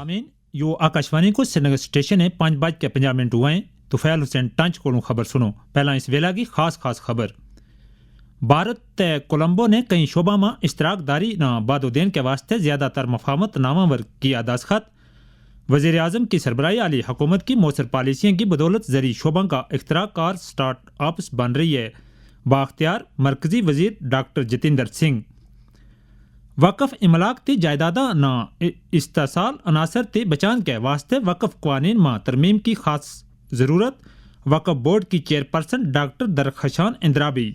सामीन यो आकाशवाणी को श्रीनगर स्टेशन है 5:50 हुए हैं। तुफैल हुसैन टंच को खबर सुनो। पहला इस वेला की खास खबर। भारत ते कोलंबो ने कई शोबा में इश्तराकदारी न बादोदेन के वास्ते ज्यादातर मफाहमत नामावर किया दस्तखत। वज़ीर आज़म की सरबराही वाली हुकूमत की मौसर पॉलिसियों की बदौलत जरी शोबा का इख्तराकार स्टार्ट अप्स बन रही है। बाख्तियार मरकजी वजीर डॉक्टर जितेंद्र सिंह वक़फ़ इमलाक ती जायदादा ना इस्तेसाल अनासर ते बचान के वास्ते वक़फ़ कानून में तरमीम की खास ज़रूरत। वक़फ़ बोर्ड की चेयरपर्सन डॉक्टर दरखशान इंदिराबी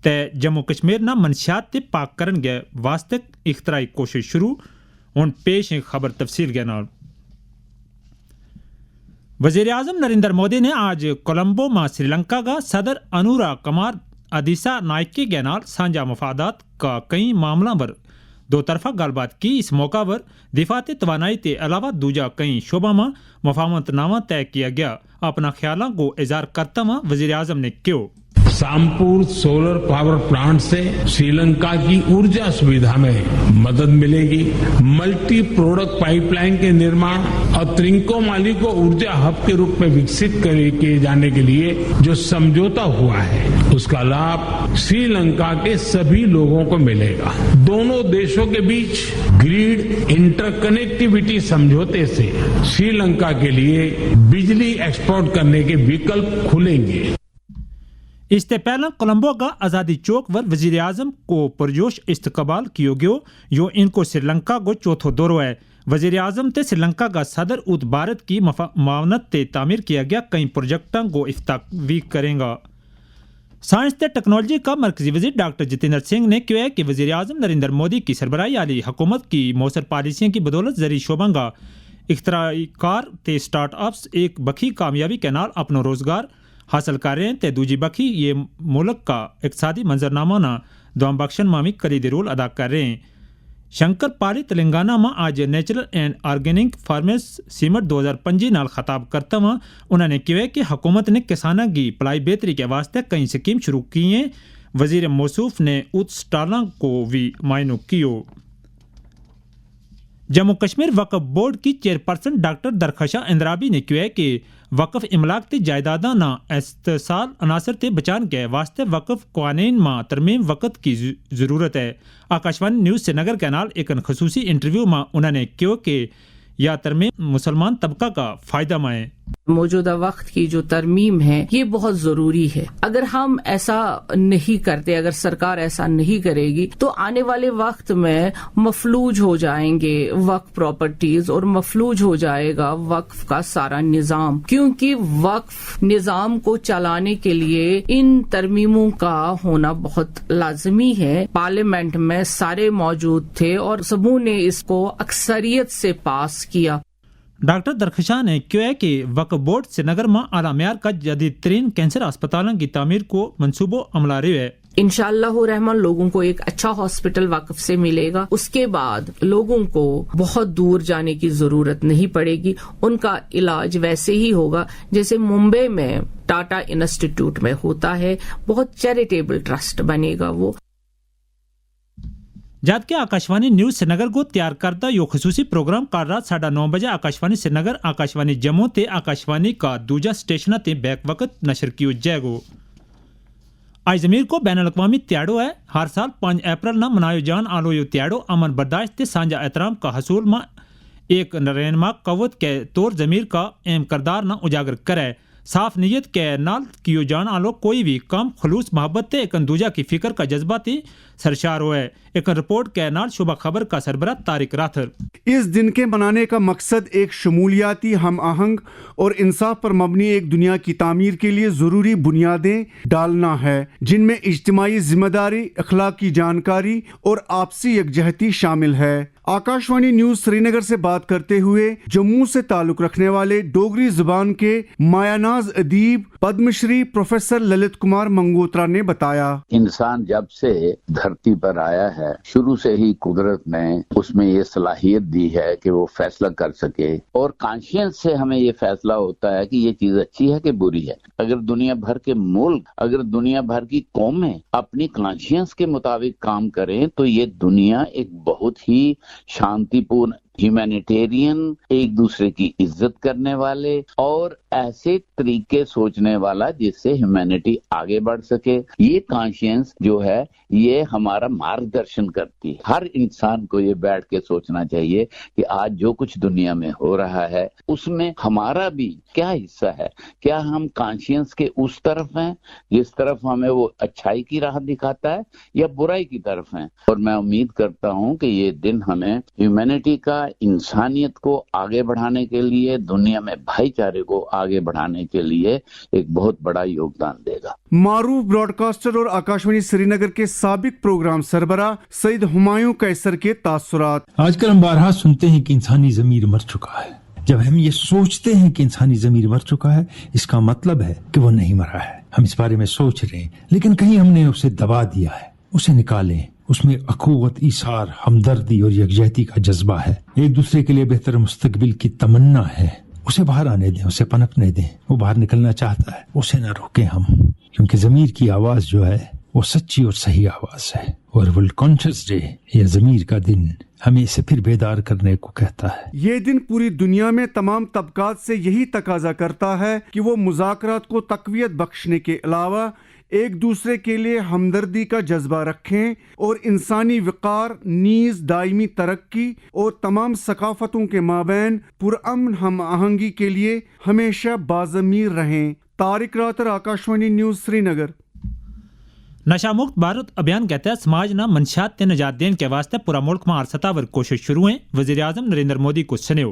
ते जम्मू कश्मीर ना मनशियात ते पाक करन के वास्ते इख्तराई कोशिश शुरू। उन पेश खबर तफसील के नाल। वज़ीर आज़म नरेंद्र मोदी ने आज कोलंबो में श्रीलंका का सदर अनुरा कुमार अदिसा नायके के नाल साझा मफादात का कई मामलों पर दो तरफा गलबात की। इस मौका पर दिफाती तवानाई के अलावा दूजा कई शोबा में मफाहमतनामा तय किया गया। अपना ख्यालों को इजहार करता हुआ वज़ीर आज़म ने क्यों सामपुर सोलर पावर प्लांट से श्रीलंका की ऊर्जा सुविधा में मदद मिलेगी। मल्टी प्रोडक्ट पाइपलाइन के निर्माण और त्रिंकोमाली को ऊर्जा हब के रूप में विकसित किए जाने के लिए जो समझौता हुआ है उसका लाभ श्रीलंका के सभी लोगों को मिलेगा। दोनों देशों के बीच ग्रिड इंटरकनेक्टिविटी समझौते से श्रीलंका के लिए बिजली एक्सपोर्ट करने के विकल्प खुलेंगे। इससे पहले कोलंबो का आज़ादी चौक पर वज़ीर आज़म को पुरजोश इस्तकबाल किया गया। यो इनको श्रीलंका को चौथो दौरो है। वज़ीर आज़म ते श्रीलंका का सदर उत भारत की मावनत ते तामीर किया गया कई प्रोजेक्टों को इफ्तावी करेगा। साइंस ते टेक्नोलॉजी का मरकजी वज़ीर डॉक्टर जितेंद्र सिंह ने कहा कि वज़ीर आज़म नरेंद्र मोदी की सरबराही वाली हुकूमत की मौसर पॉलिसियों की बदौलत जरी शोबा का इख्तराकार ते स्टार्टअप्स एक बखी कामयाबी के नाल अपना रोजगार हासिल कर रहे हैं ते दूजी बखी ये मुल्क का इक़्तिसादी मंजरनामा ना दुआम बख्शन मामी कलीदी रोल अदा कर रहे हैं। शंकर पारी तेलंगाना में आज नेचुरल एंड ऑर्गेनिक फार्मर्स सीमट 2025 नाल खताब करता हुआ उन्होंने कहा कि हुकूमत ने किसानों की भलाई बेहतरी के वास्ते कई स्कीम शुरू की हैं। वज़ीर मौसूफ ने उत स्टालों को भी मायनू कियो। जम्मू कश्मीर वक़फ़ बोर्ड की चेयरपर्सन डॉक्टर दरखशा इंदिराबी ने कहा कि वक़फ़ इमलाक ती जायदादा ना इस्तेसाल अनासर ते बचान के वास्ते वक़फ़ कानून में तरमीम वक़्त की ज़रूरत है। आकाशवाणी न्यूज़ श्रीनगर के नाल एक खसूसी इंटरव्यू में उन्होंने कहा कि यह तरमीम मुसलमान तबका का फ़ायदा में है। मौजूदा वक्त की जो तरमीम है ये बहुत जरूरी है। अगर हम ऐसा नहीं करते, अगर सरकार ऐसा नहीं करेगी तो आने वाले वक्त में मफलूज हो जाएंगे वक्फ प्रॉपर्टीज और मफलूज हो जाएगा वक्फ का सारा निजाम, क्योंकि वक्फ निजाम को चलाने के लिए इन तरमीमों का होना बहुत लाजमी है। पार्लियामेंट में सारे मौजूद थे और सबों ने इसको अक्सरियत से पास किया। डॉक्टर दरखशाह ने कहा कि वक्फ बोर्ड श्रीनगर में आला मेयार का जदीद तरीन कैंसर अस्पतालों की तामीर को मंसूबो अमला रही है। इंशाअल्लाह रहमान लोगों को एक अच्छा हॉस्पिटल वक्फ से मिलेगा। उसके बाद लोगों को बहुत दूर जाने की जरूरत नहीं पड़ेगी। उनका इलाज वैसे ही होगा जैसे मुंबई में टाटा इंस्टीट्यूट में होता है। बहुत चैरिटेबल ट्रस्ट बनेगा वो। जबकि आकाशवाणी न्यूज़ श्रीनगर को तैयार करता यो खसूसी प्रोग्राम कल रात 9:30 बजे आकाशवाणी श्रीनगर आकाशवाणी जम्मू ते आकाशवाणी का दूजा स्टेशन ते बैक वक्त नशर किया जाएगा। आज ज़मीर को बैन अल-अक़वामी त्याड़ो है। हर साल 5 अप्रैल न मनायो जान आलो यो त्याड़ो अमन बर्दाश्त ते साझा एहतराम का हसूल में एक रहनुमा कवत के तौर ज़मीर का अहम करदार न उजागर करे। साफ नीयत के नाल कियो जान आलो कोई भी कम खलूस मोहब्बत ते एक दूजा की फिक्र का जज्बा थी सरशार हुआ है। एक रिपोर्ट के नाल शुबा खबर का सरबराह तारिक राथर। इस दिन के मनाने का मकसद एक शमूलियाती, हम आहंग और इंसाफ पर मबनी एक दुनिया की तामीर के लिए जरूरी बुनियादें डालना है, जिनमें इज्तिमाई जिम्मेदारी, अखलाकी जानकारी और आपसी यकजहती शामिल है। आकाशवाणी न्यूज श्रीनगर से बात करते हुए जम्मू से ताल्लुक रखने वाले डोगरी जुबान के मायानाज अदीब पद्मश्री प्रोफेसर ललित कुमार मंगोत्रा ने बताया, इंसान जब से धरती पर आया है शुरू से ही कुदरत ने उसमें ये सलाहियत दी है कि वो फैसला कर सके और कॉन्शियस से हमें ये फैसला होता है कि ये चीज अच्छी है कि बुरी है। अगर दुनिया भर के मुल्क, अगर दुनिया भर की कौमें अपनी कॉन्शियस के मुताबिक काम करें तो ये दुनिया एक बहुत ही शांतिपूर्ण ह्यूमैनिटेरियन, एक दूसरे की इज्जत करने वाले और ऐसे तरीके सोचने वाला जिससे ह्यूमैनिटी आगे बढ़ सके। ये कॉन्शियंस जो है ये हमारा मार्गदर्शन करती है। हर इंसान को ये बैठ के सोचना चाहिए कि आज जो कुछ दुनिया में हो रहा है उसमें हमारा भी क्या हिस्सा है। क्या हम कॉन्शियंस के उस तरफ हैं जिस तरफ हमें वो अच्छाई की राह दिखाता है या बुराई की तरफ हैं। और मैं उम्मीद करता हूं कि ये दिन हमें ह्यूमैनिटी का, इंसानियत को आगे बढ़ाने के लिए, दुनिया में भाईचारे को आगे बढ़ाने के लिए एक बहुत बड़ा योगदान देगा। मारूफ ब्रॉडकास्टर और आकाशवाणी श्रीनगर के साबिक प्रोग्राम सरबराह सईद हुमायूं कैसर के तासुरात। आजकल हम बारहा सुनते हैं कि इंसानी ज़मीर मर चुका है। जब हम ये सोचते हैं कि इंसानी ज़मीर मर चुका है, इसका मतलब है कि वो नहीं मरा है। हम इस बारे में सोच रहे हैं, लेकिन कहीं हमने उसे दबा दिया है। उसे निकालें। उसमें अखुवत, ईसार, हमदर्दी और यकजहती का जज्बा है। एक दूसरे के लिए बेहतर मुस्तकबिल की तमन्ना है। उसे बाहर आने दें, उसे पनपने दें। वो बाहर निकलना चाहता है, उसे न रोकें हम, क्योंकि ज़मीर की आवाज़ जो है वो सच्ची और सही आवाज़ है। और वर्ल्ड कॉन्शियस डे या ज़मीर का दिन हमें इसे फिर बेदार करने को कहता है। ये दिन पूरी दुनिया में तमाम तबकात से यही तकाजा करता है कि वो मुज़ाकरात को तक़वियत बख्शने के अलावा एक दूसरे के लिए हमदर्दी का जज्बा रखें और इंसानी वक़ार, नीज़ दायमी तरक्की और तमाम सकाफ़तों के माबैन पुरअमन हम आहंगी के लिए हमेशा बाज़मीर रहें। तारिक रातर, आकाशवाणी न्यूज़, श्रीनगर। नशा मुक्त भारत अभियान के तहत समाज न मंशियात ते निजात देने के वास्ते पूरा मुल्क में हर सतह पर कोशिश शुरू है। वज़ीर आज़म नरेंद्र मोदी को सुनियो।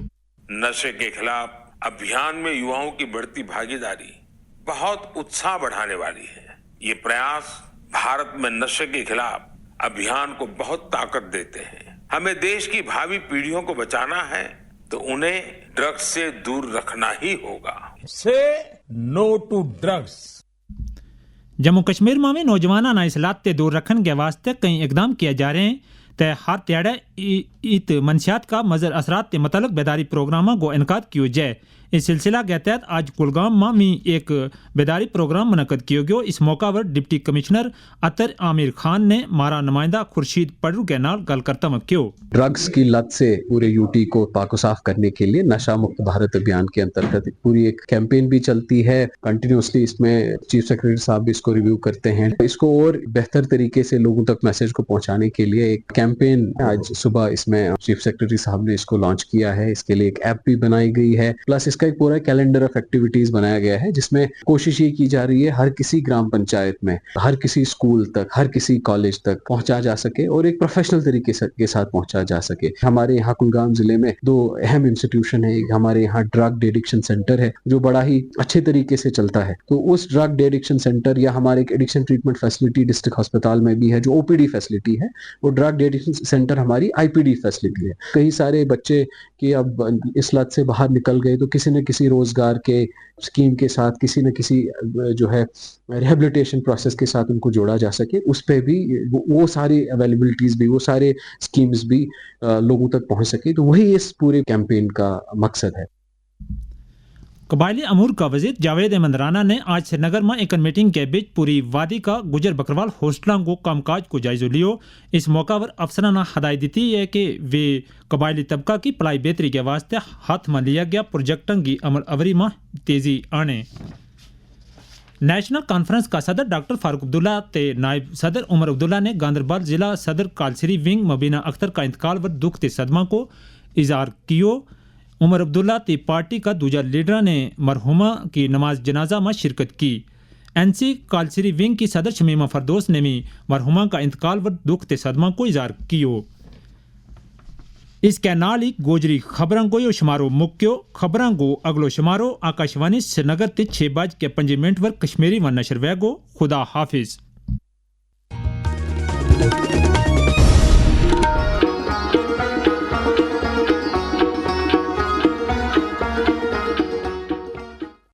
नशे के खिलाफ अभियान में युवाओं की बढ़ती भागीदारी बहुत उत्साह बढ़ाने वाली है। ये प्रयास भारत में नशे के खिलाफ अभियान को बहुत ताकत देते हैं। हमें देश की भावी पीढ़ियों को बचाना है तो उन्हें ड्रग्स से दूर रखना ही होगा। Say no to drugs. Jammu Kashmir में नौजवाना ना इसलात ते दूर रखने के वास्ते कई इकदाम किए जा रहे हैं। तय हर त्याड़े इत मंशियात का मजर असरात के मतलब बेदारी प्रोग्रामों को इनकाद किया जाए। इस सिलसिला के तहत आज कुलगाम में एक बेदारी प्रोग्राम मुनक़द किया गया। इस मौका पर डिप्टी कमिश्नर अतर आमिर खान ने मारा नुमाइंदा खुर्शीद पड़रू के नाल गल करता क्यों ड्रग्स की लत से पूरे यूटी को पाको साफ करने के लिए नशा मुक्त भारत अभियान के अंतर्गत पूरी एक कैंपेन भी चलती है। कंटिन्यूसली इसमें चीफ सेक्रेटरी साहब भी इसको रिव्यू करते हैं। इसको और बेहतर तरीके से लोगों तक मैसेज को पहुंचाने के लिए एक कैंपेन आज सुबह इसमें चीफ सेक्रेटरी साहब ने इसको लॉन्च किया है। इसके लिए एक ऐप भी बनाई गई है, प्लस इसका एक पूरा कैलेंडर ऑफ एक्टिविटीज बनाया गया है जिसमें कोशिश ये की जा रही है हर किसी ग्राम पंचायत में, हर किसी स्कूल तक, हर किसी कॉलेज तक पहुंचा जा सके और एक प्रोफेशनल तरीके के साथ पहुंचा जा सके। हमारे यहाँ कुलगाम जिले में दो अहम इंस्टीट्यूशन है। हमारे यहाँ ड्रग डिएडिक्शन सेंटर है जो बड़ा ही अच्छे तरीके से चलता है। तो उस ड्रग डिएडिक्शन सेंटर या हमारे एक एडिक्शन ट्रीटमेंट फैसिलिटी डिस्ट्रिक्ट अस्पताल में भी है जो ओपीडी फैसिलिटी है। वो ड्रग डिएडिक्शन सेंटर हमारी आईपीडी फैसिलिटी है। कई सारे बच्चे कि अब इस लत से बाहर निकल गए तो किसी न किसी रोजगार के स्कीम के साथ, किसी न किसी जो है रिहेबिलिटेशन प्रोसेस के साथ उनको जोड़ा जा सके। उस पे भी वो सारी अवेलेबिलिटीज भी, वो सारे स्कीम्स भी लोगों तक पहुंच सके। तो वही इस पूरे कैंपेन का मकसद है। कबायली अमूर का वजीर जावेद अहमद राना ने आज श्रीनगर में एक मीटिंग के बीच पूरी वादी का गुजर बकरवाल हॉस्टलों को कामकाज को जायजा लियो। इस मौका पर अफसराना हदायत दी है कि वे कबायली तबका की पलाई बेहतरी के वास्ते हाथ में लिया गया प्रोजेक्टों की अमल अवरी में तेजी आने। नेशनल कॉन्फ्रेंस का सदर डॉक्टर फारूक अब्दुल्ला ते नायब सदर उमर अब्दुल्ला ने गांधरबल जिला सदर कालसरी विंग मबीना अख्तर का इंतकाल पर दुख ते सदमा को इजहार कियो। उमर अब्दुल्ला ती पार्टी का दूजा लीडर ने मरहुमा की नमाज जनाजा में शिरकत की। एनसी कालसरी विंग की सदर शमीमा फरदोस ने भी मरहुमा का इंतकाल पर दुख ते सदमा को इजहार कियो। इसके नाल ही गोजरी खबरों को यो शुमारो मुक्यो खबरों को अगलो शुमारो आकाशवाणी श्रीनगर ते 6:05 पर कश्मीरी व नशर वैगो। खुदा हाफिज।